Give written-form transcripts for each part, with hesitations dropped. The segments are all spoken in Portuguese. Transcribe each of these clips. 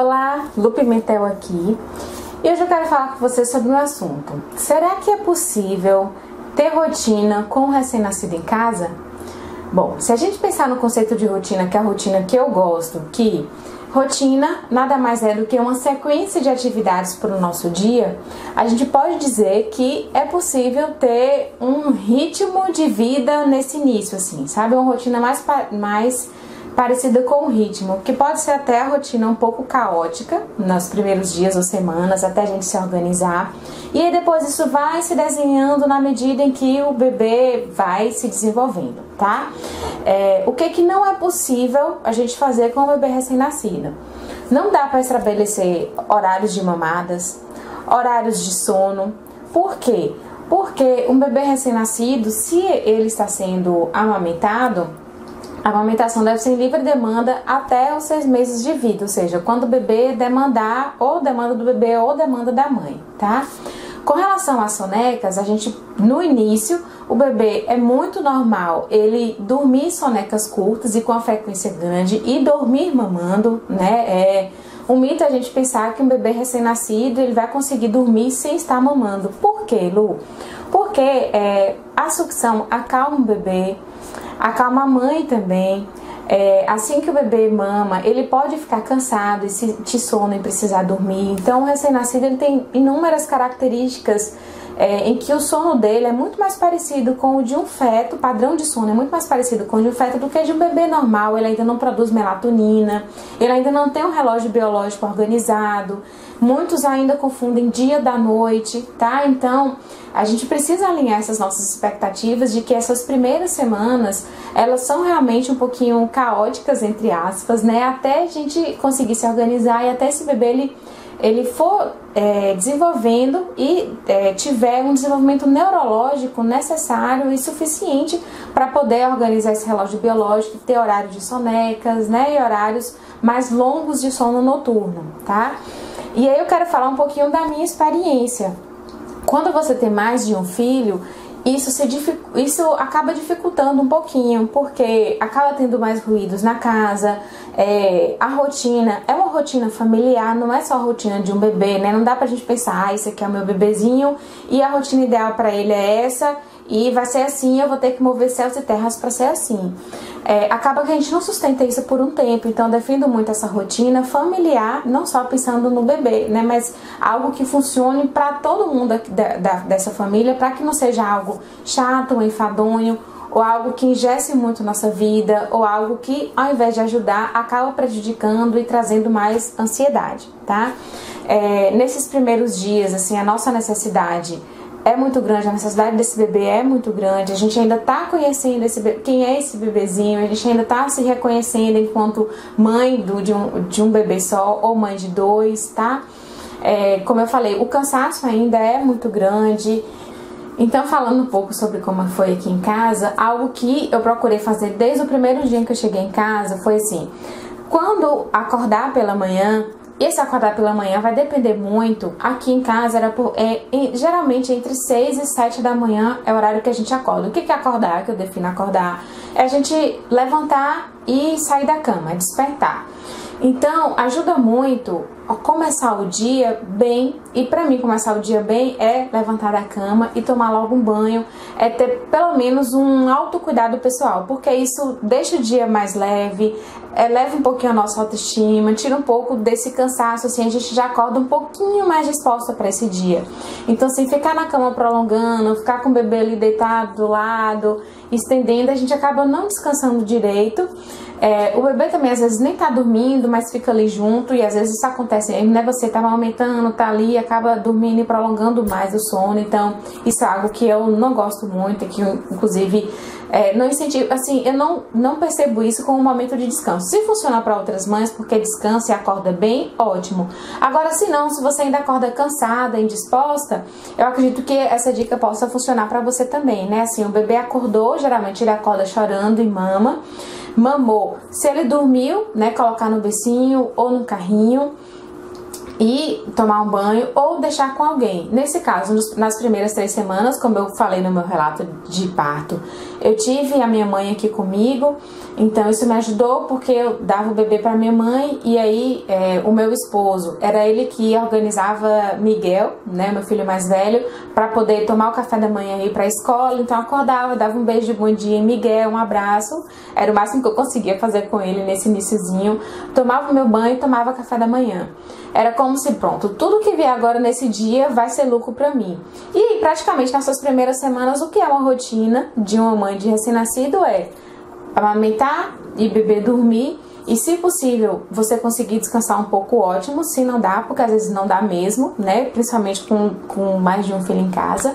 Olá, Lu Pimentel aqui, e hoje eu quero falar com você sobre um assunto. Será que é possível ter rotina com um recém-nascido em casa? Bom, se a gente pensar no conceito de rotina, que é a rotina que eu gosto, que rotina nada mais é do que uma sequência de atividades para o nosso dia, a gente pode dizer que é possível ter um ritmo de vida nesse início, assim, sabe? Uma rotina mais parecida com o ritmo, que pode ser até a rotina um pouco caótica nos primeiros dias ou semanas, até a gente se organizar, e aí depois isso vai se desenhando na medida em que o bebê vai se desenvolvendo, tá? O que não é possível a gente fazer com o bebê recém-nascido? Não dá para estabelecer horários de mamadas, horários de sono. Por quê? Porque um bebê recém-nascido, se ele está sendo amamentado, a amamentação deve ser em livre demanda até os 6 meses de vida, ou seja, quando o bebê demandar, ou demanda do bebê ou demanda da mãe, tá? Com relação às sonecas, a gente, no início, o bebê é muito normal ele dormir sonecas curtas e com a frequência grande e dormir mamando, né? Um mito é a gente pensar que um bebê recém-nascido ele vai conseguir dormir sem estar mamando. Por quê, Lu? Porque a sucção acalma o bebê, acalma a mãe também. Assim que o bebê mama, ele pode ficar cansado e sentir sono e precisar dormir. Então, o recém-nascido ele tem inúmeras características em que o sono dele é muito mais parecido com o de um feto, o padrão de sono é muito mais parecido com o de um feto do que de um bebê normal. Ele ainda não produz melatonina, ele ainda não tem um relógio biológico organizado. Muitos ainda confundem dia da noite, tá? Então, a gente precisa alinhar essas nossas expectativas de que essas primeiras semanas, elas são realmente um pouquinho caóticas, entre aspas, né? Até a gente conseguir se organizar e até esse bebê ele for desenvolvendo e tiver um desenvolvimento neurológico necessário e suficiente para poder organizar esse relógio biológico, ter horário de sonecas, né? E horários mais longos de sono noturno, tá? E aí eu quero falar um pouquinho da minha experiência. Quando você tem mais de um filho, isso acaba dificultando um pouquinho, porque acaba tendo mais ruídos na casa, a rotina é uma rotina familiar, não é só a rotina de um bebê, né? Não dá pra gente pensar, esse aqui é o meu bebezinho e a rotina ideal pra ele é essa e vai ser assim, eu vou ter que mover céus e terras pra ser assim. Acaba que a gente não sustenta isso por um tempo, então eu defendo muito essa rotina familiar, não só pensando no bebê, né, mas algo que funcione para todo mundo dessa família, para que não seja algo chato, enfadonho, ou algo que ingesse muito nossa vida, ou algo que, ao invés de ajudar, acaba prejudicando e trazendo mais ansiedade, tá? Nesses primeiros dias, assim, a nossa necessidade é muito grande, a necessidade desse bebê é muito grande, a gente ainda tá conhecendo quem é esse bebezinho, a gente ainda tá se reconhecendo enquanto mãe de um bebê só ou mãe de 2, tá? Como eu falei, o cansaço ainda é muito grande. Então, falando um pouco sobre como foi aqui em casa, algo que eu procurei fazer desde o primeiro dia que eu cheguei em casa foi assim: quando acordar pela manhã, esse acordar pela manhã vai depender muito. Aqui em casa geralmente entre 6 e 7 da manhã é o horário que a gente acorda. O que é acordar? Que eu defino acordar é a gente levantar e sair da cama, despertar. Então, ajuda muito a começar o dia bem, e pra mim começar o dia bem é levantar da cama e tomar logo um banho, é ter pelo menos um autocuidado pessoal, porque isso deixa o dia mais leve, eleva um pouquinho a nossa autoestima, tira um pouco desse cansaço, assim, a gente já acorda um pouquinho mais disposta para esse dia. Então, assim, ficar na cama prolongando, ficar com o bebê ali deitado do lado, estendendo, a gente acaba não descansando direito. O bebê também às vezes nem tá dormindo, mas fica ali junto, e às vezes isso acontece, né? Você tá amamentando, tá ali, acaba dormindo e prolongando mais o sono. Então isso é algo que eu não gosto muito, que eu, inclusive, não incentivo, assim, eu não percebo isso como um momento de descanso. Se funcionar para outras mães, porque descansa e acorda bem, ótimo. Agora, se não, se você ainda acorda cansada, indisposta, eu acredito que essa dica possa funcionar para você também, né? Assim, o bebê acordou, geralmente ele acorda chorando e mamou. Se ele dormiu, né, colocar no bercinho ou no carrinho. e tomar um banho ou deixar com alguém. Nesse caso, nas primeiras 3 semanas, como eu falei no meu relato de parto, eu tive a minha mãe aqui comigo, então isso me ajudou porque eu dava o bebê para minha mãe e aí o meu esposo, era ele que organizava Miguel, né, meu filho mais velho, para poder tomar o café da manhã e ir para a escola. Então eu acordava, dava um beijo de bom dia em Miguel, um abraço, era o máximo que eu conseguia fazer com ele nesse iniciozinho, tomava o meu banho e tomava café da manhã. Era como se, pronto, tudo que vier agora nesse dia vai ser lucro pra mim. E aí, praticamente nas suas primeiras semanas, o que é uma rotina de uma mãe de recém-nascido é amamentar e bebê dormir. E se possível, você conseguir descansar um pouco, ótimo. Se não dá, porque às vezes não dá mesmo, né? Principalmente com mais de um filho em casa.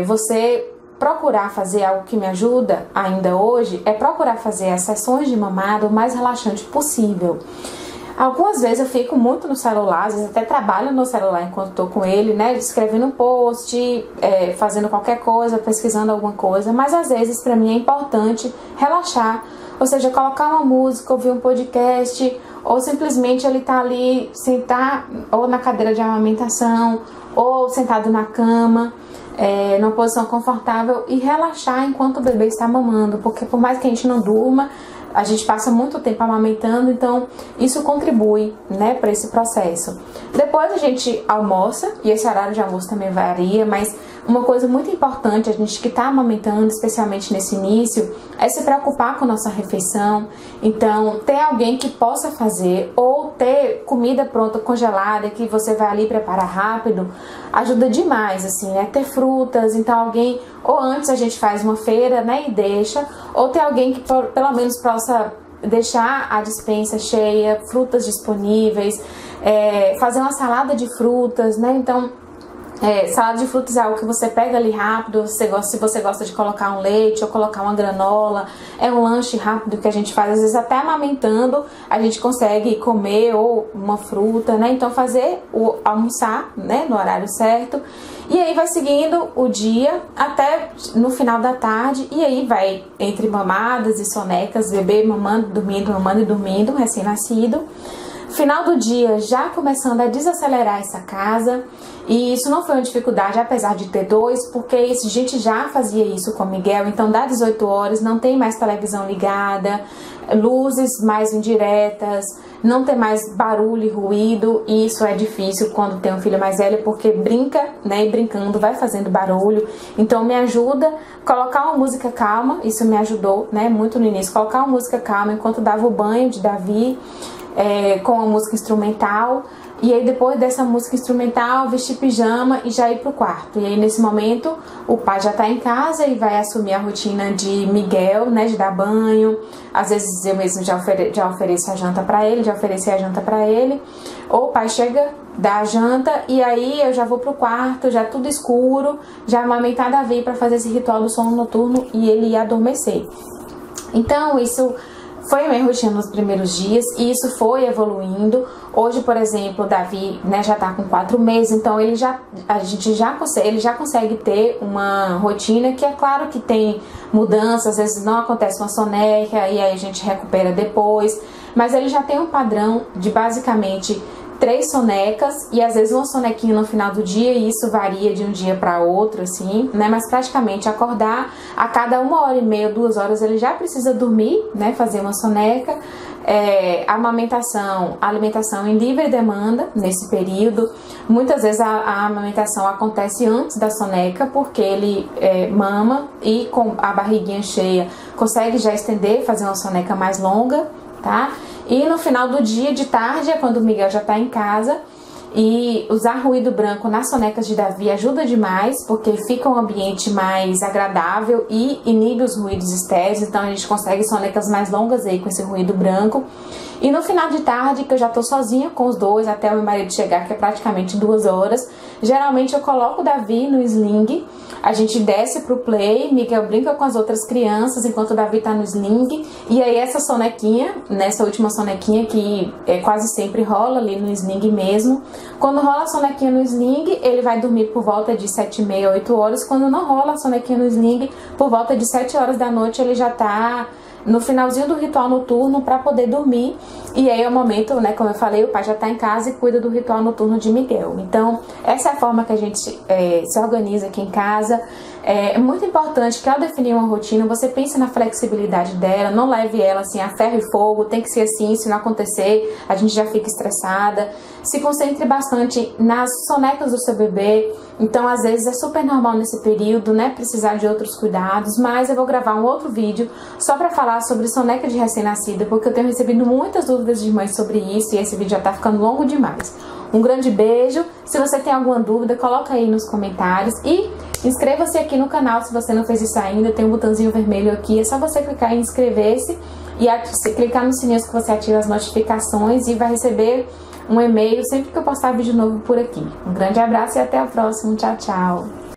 Você procurar fazer algo que me ajuda ainda hoje é procurar fazer as sessões de mamada o mais relaxante possível. Algumas vezes eu fico muito no celular, às vezes até trabalho no celular enquanto estou com ele, né? Escrevendo um post, fazendo qualquer coisa, pesquisando alguma coisa. Mas às vezes para mim é importante relaxar, ou seja, colocar uma música, ouvir um podcast, ou simplesmente ele tá ali, sentar ou na cadeira de amamentação, ou sentado na cama, numa posição confortável e relaxar enquanto o bebê está mamando, porque por mais que a gente não durma, a gente passa muito tempo amamentando, então isso contribui, né, para esse processo. Depois a gente almoça, e esse horário de almoço também varia, mas uma coisa muito importante, a gente que está amamentando, especialmente nesse início, é se preocupar com a nossa refeição. Então, ter alguém que possa fazer, ou ter comida pronta, congelada, que você vai ali preparar rápido, ajuda demais, assim, né? Ter frutas, então alguém, ou antes a gente faz uma feira, né, e deixa, ou ter alguém que pelo menos possa deixar a despensa cheia, frutas disponíveis, fazer uma salada de frutas, né? Então, salada de frutas é algo que você pega ali rápido, se você gosta de colocar um leite ou colocar uma granola, é um lanche rápido que a gente faz, às vezes até amamentando a gente consegue comer ou uma fruta, né? Então almoçar, né, no horário certo, e aí vai seguindo o dia até no final da tarde, e aí vai entre mamadas e sonecas, bebê mamando e dormindo, recém-nascido. Final do dia já começando a desacelerar essa casa, e isso não foi uma dificuldade, apesar de ter 2, porque a gente já fazia isso com o Miguel. Então dá 18 horas, não tem mais televisão ligada, luzes mais indiretas, não tem mais barulho e ruído, e isso é difícil quando tem um filho mais velho, porque brinca, né, e brincando vai fazendo barulho. Então me ajuda colocar uma música calma, isso me ajudou, né, muito no início, colocar uma música calma enquanto dava o banho de Davi, com a música instrumental, e aí depois dessa música instrumental vestir pijama e já ir pro quarto. E aí nesse momento o pai já tá em casa e vai assumir a rotina de Miguel, né, de dar banho. Às vezes eu mesmo já ofereço a janta para ele, já ofereci a janta para ele, ou o pai chega, dá a janta e aí eu já vou pro quarto, já tudo escuro, já amamentar Davi para fazer esse ritual do sono noturno e ele ia adormecer. Então isso foi a minha rotina nos primeiros dias e isso foi evoluindo. Hoje, por exemplo, o Davi, né, já tá com 4 meses, então ele já consegue ter uma rotina que é claro que tem mudanças, às vezes não acontece uma soneca e aí a gente recupera depois, mas ele já tem um padrão de basicamente 3 sonecas e às vezes uma sonequinha no final do dia, e isso varia de um dia para outro, assim, né? Mas praticamente acordar a cada 1h30, 2 horas ele já precisa dormir, né? Fazer uma soneca. Alimentação em livre demanda nesse período. Muitas vezes a amamentação acontece antes da soneca, porque ele mama e com a barriguinha cheia consegue já estender, fazer uma soneca mais longa, tá? E no final do dia, de tarde, é quando o Miguel já tá em casa, e usar ruído branco nas sonecas de Davi ajuda demais, porque fica um ambiente mais agradável e inibe os ruídos externos, então a gente consegue sonecas mais longas aí com esse ruído branco. E no final de tarde, que eu já tô sozinha com os 2 até o meu marido chegar, que é praticamente 2 horas, geralmente eu coloco o Davi no sling, a gente desce pro play, Miguel brinca com as outras crianças enquanto o Davi tá no sling, e aí essa sonequinha, nessa última sonequinha que quase sempre rola ali no sling mesmo, quando rola a sonequinha no sling, ele vai dormir por volta de 7h30, 8 horas, quando não rola a sonequinha no sling, por volta de 7 horas da noite ele já tá no finalzinho do ritual noturno para poder dormir. E aí é o momento, né, como eu falei, o pai já está em casa e cuida do ritual noturno de Miguel. Então, essa é a forma que a gente se organiza aqui em casa. É muito importante que ao definir uma rotina, você pense na flexibilidade dela, não leve ela assim a ferro e fogo, tem que ser assim, se não acontecer, a gente já fica estressada. Se concentre bastante nas sonecas do seu bebê. Então, às vezes é super normal nesse período, né, precisar de outros cuidados, mas eu vou gravar um outro vídeo só para falar sobre soneca de recém-nascida, porque eu tenho recebido muitas dúvidas de mães sobre isso e esse vídeo já tá ficando longo demais. Um grande beijo. Se você tem alguma dúvida, coloca aí nos comentários e inscreva-se aqui no canal se você não fez isso ainda. Tem um botãozinho vermelho aqui, é só você clicar em inscrever-se e clicar no sininho que você ativa as notificações e vai receber um e-mail sempre que eu postar vídeo novo por aqui. Um grande abraço e até o próximo. Tchau, tchau!